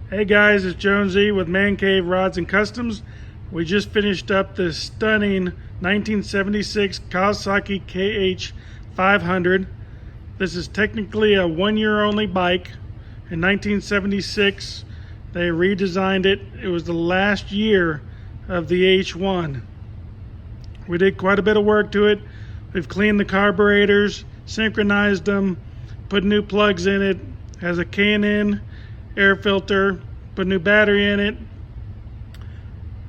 Hey guys, it's Jonesy with Man Cave Rods and Customs. We just finished up this stunning 1976 Kawasaki KH500. This is technically a one-year only bike. In 1976, they redesigned it. It was the last year of the H1. We did quite a bit of work to it. We've cleaned the carburetors, synchronized them, put new plugs in it. Has a K&N Air Filter, put a new battery in it.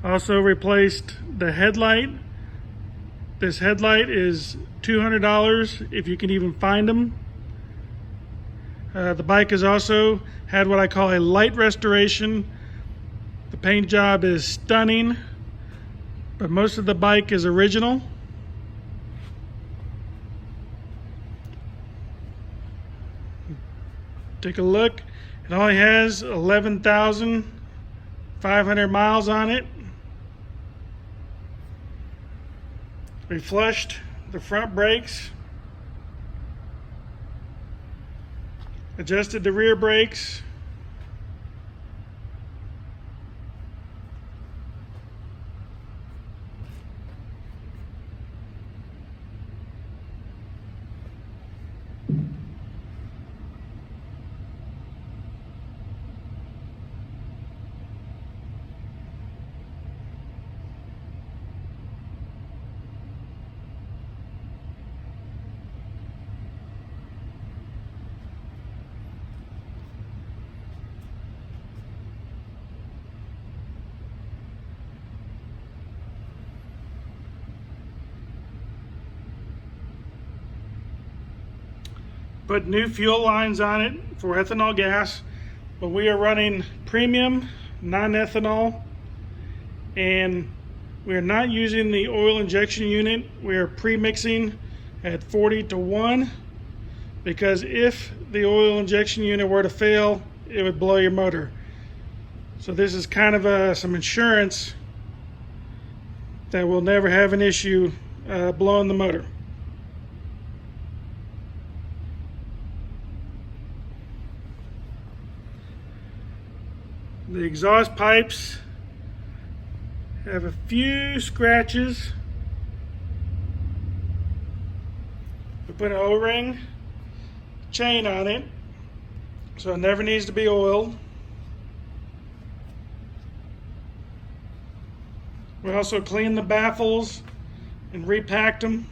Also replaced the headlight. This headlight is $200 if you can even find them. The bike has also had what I call a light restoration. The paint job is stunning, but most of the bike is original. Take a look. It only has 11,500 miles on it. We flushed the front brakes, adjusted the rear brakes, put new fuel lines on it for ethanol gas, but we are running premium non-ethanol, and we are not using the oil injection unit. We are pre-mixing at 40:1 because if the oil injection unit were to fail, it would blow your motor. So this is kind of some insurance that we'll never have an issue blowing the motor. The exhaust pipes have a few scratches. We put an O-ring chain on it, so it never needs to be oiled. We also cleaned the baffles and repacked them.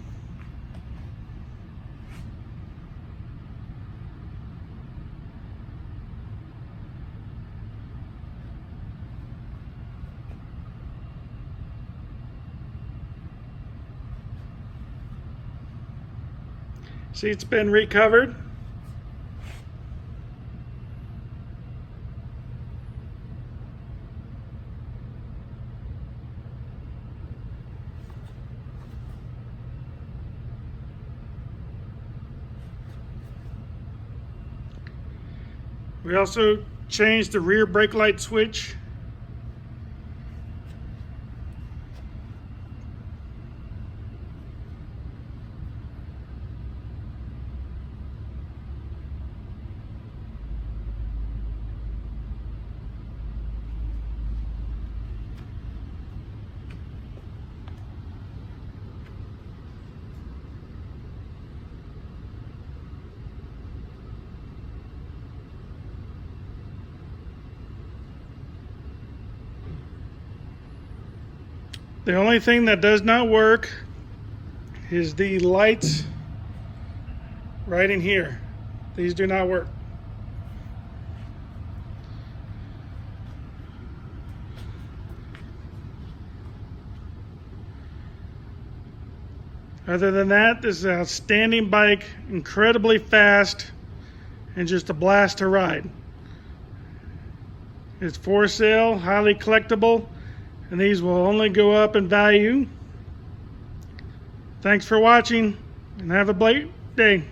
Seat's been recovered. We also changed the rear brake light switch. The only thing that does not work is the lights right in here. These do not work. Other than that, this is an outstanding bike, incredibly fast, and just a blast to ride. It's for sale, highly collectible, and these will only go up in value. Thanks for watching, and have a great day.